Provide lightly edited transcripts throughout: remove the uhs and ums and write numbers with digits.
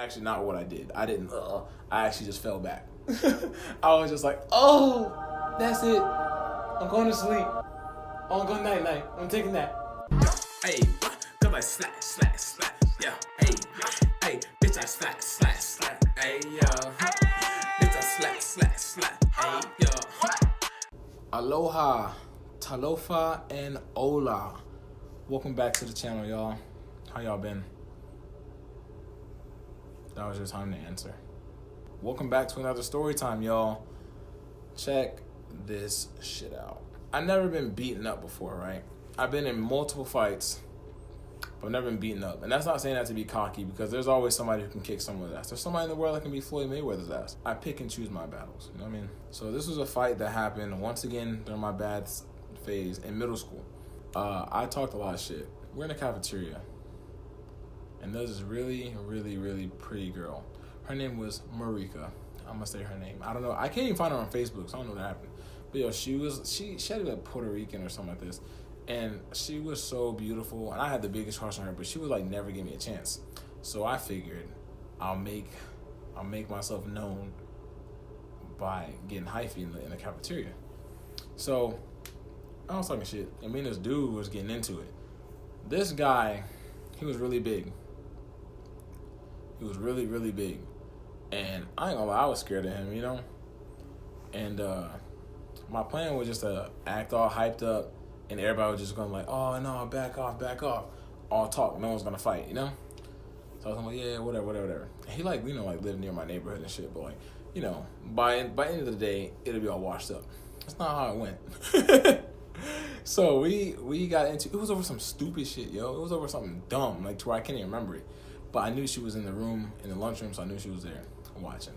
actually not what I did. I didn't, I actually just fell back. I was just like, oh, that's it. I'm going to sleep. I'm going night-night. I'm taking that. Hey, come like slack, slack, slack, yeah. Hey, bitch, I slack, slack, slack, hey, yeah. Bitch, I slack, slack, slack, hey, yeah. Aloha, talofa, and hola. Welcome back to the channel, y'all. How y'all been? That was your time to answer. Welcome back to another story time, y'all. Check this shit out. I've never been beaten up before, right? I've been in multiple fights, but I've never been beaten up. And that's not saying that to be cocky, because there's always somebody who can kick someone's ass. There's somebody in the world that can be Floyd Mayweather's ass. I pick and choose my battles, you know what I mean? So this was a fight that happened, once again, during my bad phase in middle school. I talked a lot of shit. We're in a cafeteria, and there's this really, really, really pretty girl. Her name was Marika. I'm gonna say her name. I don't know. I can't even find her on Facebook, so I don't know what happened. But yo, she had to be like Puerto Rican or something like this. And she was so beautiful, and I had the biggest crush on her, but she would like never give me a chance. So I figured I'll make myself known by getting hyphy in the cafeteria. So I was talking shit, and me and this dude was getting into it. This guy, he was really big. He was really, really big. And I ain't gonna lie, I was scared of him, you know? And my plan was just to act all hyped up, and everybody was just going like, oh, no, back off. All talk. No one's going to fight, you know? So I was like, yeah, whatever. And he, like, you know, like, lived near my neighborhood and shit. But, like, you know, by the end of the day, it'll be all washed up. That's not how it went. So we got into, it was over some stupid shit, yo. It was over something dumb, like, to where I can't even remember it. But I knew she was in the room, in the lunchroom, so I knew she was there watching.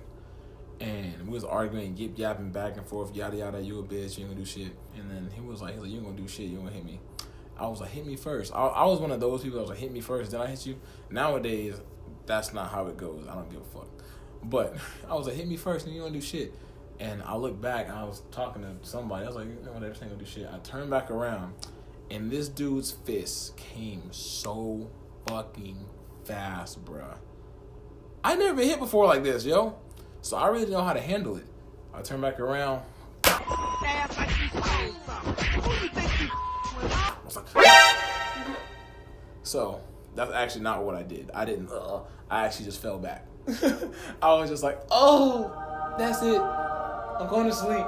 And we was arguing, yip-yapping back and forth, yada yada, you a bitch, you ain't gonna do shit. And then he was like, you ain't gonna do shit, you ain't gonna hit me. I was like, hit me first. I was one of those people that was like, hit me first, then I hit you. Nowadays, that's not how it goes. I don't give a fuck. But I was like, hit me first, and you don't do shit. And I looked back, and I was talking to somebody. I was like, whatever, this ain't gonna do shit. I turned back around, and this dude's fist came so fucking fast, bruh. I never been hit before like this, yo. So I really didn't know how to handle it. I turned back around. So that's actually not what I did. I didn't, I actually just fell back. I was just like, oh, that's it. I'm going to sleep.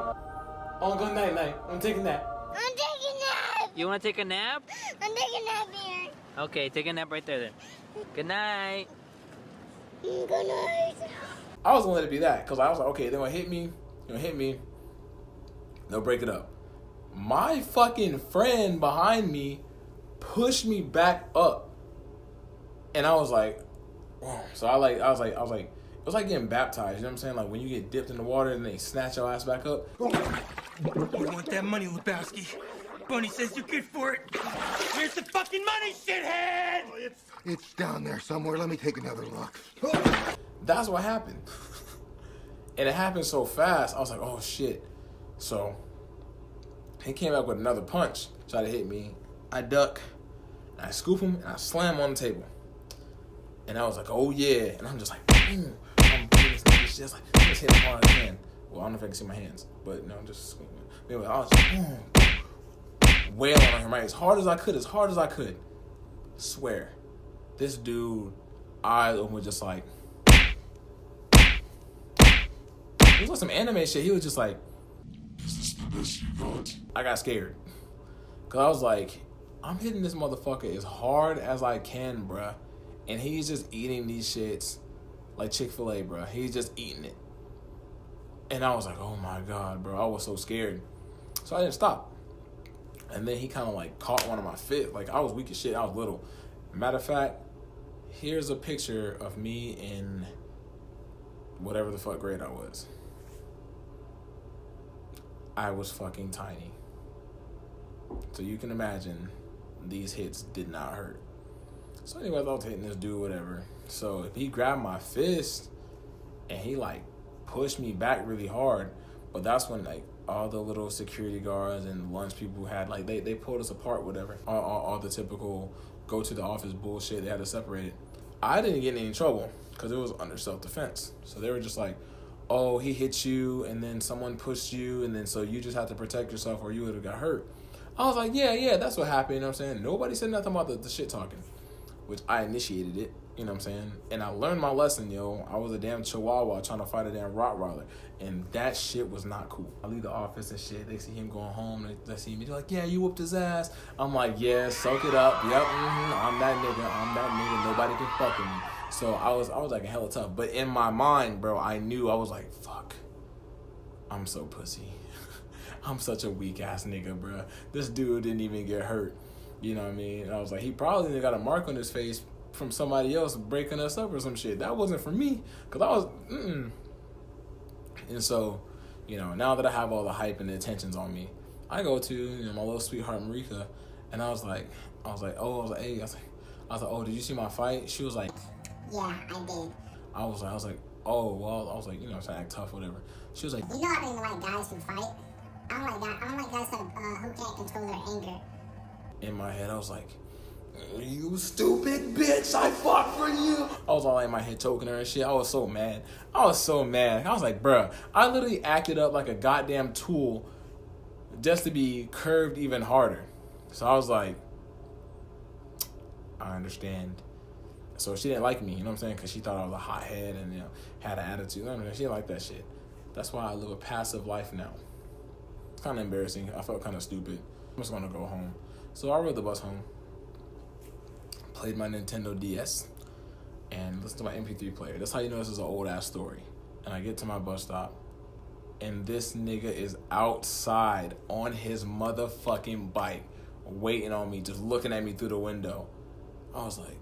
I'm going night-night. I'm taking that. I'm taking a nap. You want to take a nap? I'm taking a nap here. Okay, take a nap right there then. Good night. Good night. I was gonna let it be that, because I was like, okay, they're gonna hit me, they'll break it up. My fucking friend behind me pushed me back up, and I was like, whoa. So I was like, it was like getting baptized, you know what I'm saying? Like when you get dipped in the water and they snatch your ass back up. You want that money, Lebowski? Bunny says you're good for it. Here's the fucking money, shithead! It's down there somewhere. Let me take another look. That's what happened. And it happened so fast, I was like, oh shit. So he came back with another punch, tried to hit me. I duck, and I scoop him, and I slam him on the table. And I was like, oh yeah. And I'm just like, boom. I'm doing this shit, just like, just hit him hard as I can. Well, I don't know if I can see my hands, but no, just scooping. Anyway, I was like, boom, wailing on him, right? As hard as I could. Swear. This dude, eyes open, was just like, it was like some anime shit. He was just like, is this the best you got? I got scared. Because I was like, I'm hitting this motherfucker as hard as I can, bruh. And he's just eating these shits like Chick-fil-A, bruh. He's just eating it. And I was like, oh my God, bro. I was so scared. So I didn't stop. And then he kind of like caught one of my fists. Like I was weak as shit. I was little. Matter of fact, here's a picture of me in whatever the fuck grade I was. I was fucking tiny. So you can imagine these hits did not hurt. So anyways, I was hitting this dude, whatever. So if he grabbed my fist and he like pushed me back really hard, but that's when like all the little security guards and lunch people had like they pulled us apart, whatever. All the typical go to the office bullshit. They had to separate it. I didn't get in any trouble because it was under self-defense. So they were just like, oh, he hit you and then someone pushed you and then so you just have to protect yourself or you would have got hurt. I was like, yeah, that's what happened, you know what I'm saying? Nobody said nothing about the shit talking, which I initiated it, you know what I'm saying? And I learned my lesson, yo. I was a damn chihuahua trying to fight a damn Rottweiler, and that shit was not cool. I leave the office and shit, they see him going home, they see me, they're like, yeah, you whooped his ass. I'm like, yeah, soak it up, yep, I'm that nigga, nobody can fuck with me. So I was like hella tough, but in my mind, bro, I knew, I was like, fuck, I'm so pussy. I'm such a weak ass nigga, bro. This dude didn't even get hurt. You know what I mean? And I was like, he probably got a mark on his face from somebody else breaking us up or some shit. That wasn't for me, because I was, And so, you know, now that I have all the hype and the attentions on me, I go to, you know, my little sweetheart Marika, and I was like, oh, did you see my fight? She was like, Yeah, I did. I was like, oh, well, I was like, you know, I'm trying to act tough, whatever. She was like, You know I don't even like guys who fight. I don't like guys who can't control their anger. in my head, I was like, you stupid bitch, I fought for you. I was all in my head choking her and shit. I was so mad. I was like, bruh, I literally acted up like a goddamn tool just to be curved even harder. So I was like, I understand. So she didn't like me, you know what I'm saying? Because she thought I was a hothead and, you know, had an attitude. I mean, she didn't like that shit. That's why I live a passive life now. It's kind of embarrassing. I felt kind of stupid. I'm just going to go home. So I rode the bus home, played my Nintendo DS, and listened to my MP3 player. That's how you know this is an old-ass story. And I get to my bus stop, and this nigga is outside on his motherfucking bike, waiting on me, just looking at me through the window. I was like,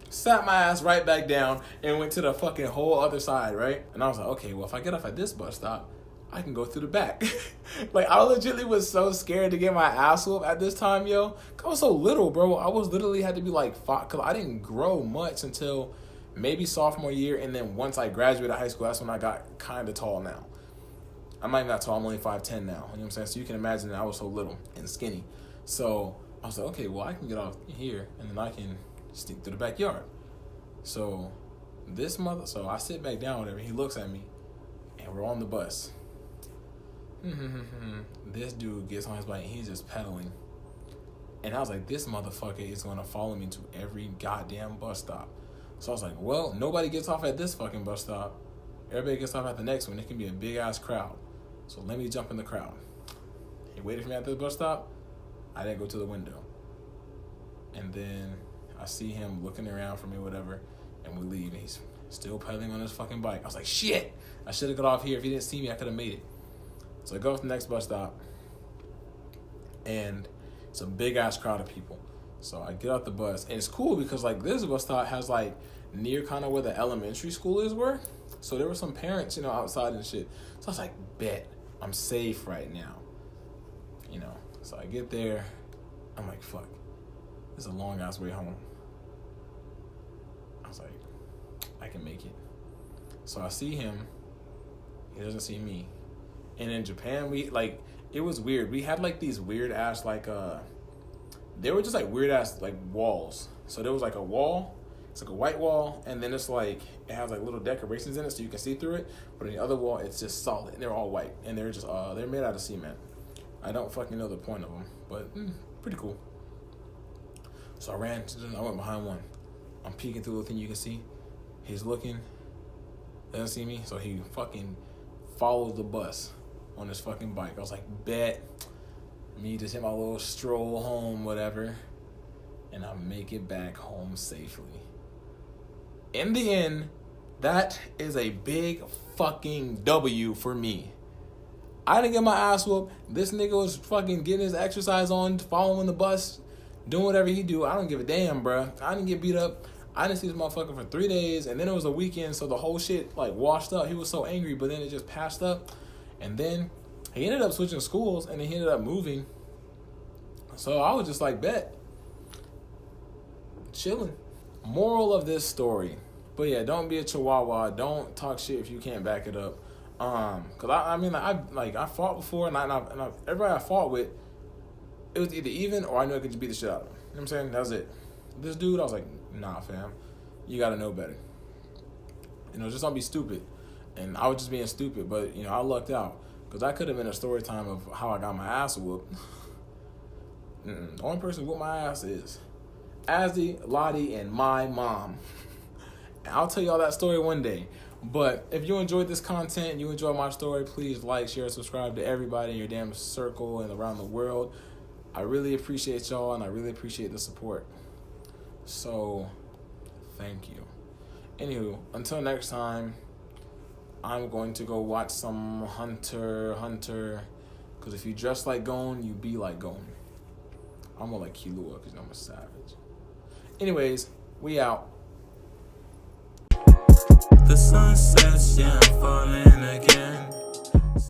sat my ass right back down and went to the fucking whole other side, right? And I was like, okay, well, if I get off at this bus stop, I can go through the back. Like, I legitimately was so scared to get my ass whooped at this time, yo. I was so little, bro. I was literally had to be like 5, because I didn't grow much until maybe sophomore year. And then once I graduated high school, that's when I got kind of tall now. I'm not even that tall. I'm only 5'10" now. You know what I'm saying? So you can imagine that I was so little and skinny. So I was like, okay, well, I can get off here and then I can sneak through the backyard. So so I sit back down, whatever. He looks at me and we're on the bus. This dude gets on his bike and he's just pedaling. And I was like, this motherfucker is going to follow me to every goddamn bus stop. So I was like, well, nobody gets off at this fucking bus stop. Everybody gets off at the next one. It can be a big ass crowd. So let me jump in the crowd. He waited for me at the bus stop. I didn't go to the window. And then I see him looking around for me, whatever, and we leave. And he's still pedaling on his fucking bike. I was like, shit, I should have got off here. If he didn't see me, I could have made it. So I go to the next bus stop, and it's a big ass crowd of people. So I get off the bus, and it's cool because like this bus stop has like near kind of where the elementary school were. So there were some parents, you know, outside and shit. So I was like, bet, I'm safe right now. You know, so I get there, I'm like, fuck, this is a long ass way home. I was like, I can make it. So I see him, he doesn't see me. And in Japan, it was weird. We had like these weird ass they were just like weird ass like walls. So there was like a wall, it's like a white wall, and then it's like it has like little decorations in it so you can see through it. But on the other wall, it's just solid. And they're all white, and they're just they're made out of cement. I don't fucking know the point of them, but pretty cool. So I went behind one. I'm peeking through the thing you can see. He's looking, doesn't see me, so he fucking follows the bus on his fucking bike. I was like, bet. Me just hit my little stroll home, whatever, and I make it back home safely. In the end, that is a big fucking W for me. I didn't get my ass whooped. This nigga was fucking getting his exercise on, following the bus, doing whatever he do. I don't give a damn, bruh. I didn't get beat up. I didn't see this motherfucker for 3 days, and then it was a weekend, so the whole shit like washed up. He was so angry, but then it just passed up. And then he ended up switching schools, and then he ended up moving. So I was just like, bet. Chilling. Moral of this story. But yeah, don't be a chihuahua. Don't talk shit if you can't back it up. Cause I fought before, and everybody I fought with, it was either even or I knew I could just beat the shit out of them. You know what I'm saying? That was it. This dude, I was like, nah, fam, you gotta know better. You know, just don't be stupid. And I was just being stupid, but, you know, I lucked out. Because that could have been a story time of how I got my ass whooped. The only person who whooped my ass is Azzy, Lottie, and my mom. And I'll tell y'all that story one day. But if you enjoyed this content, you enjoyed my story, please like, share, subscribe to everybody in your damn circle and around the world. I really appreciate y'all, and I really appreciate the support. So, thank you. Anywho, until next time, I'm going to go watch some Hunter. Because if you dress like Gon, you be like Gon. I'm more like Killua because I'm a savage. Anyways, we out. The sun sets, yeah, I'm falling again.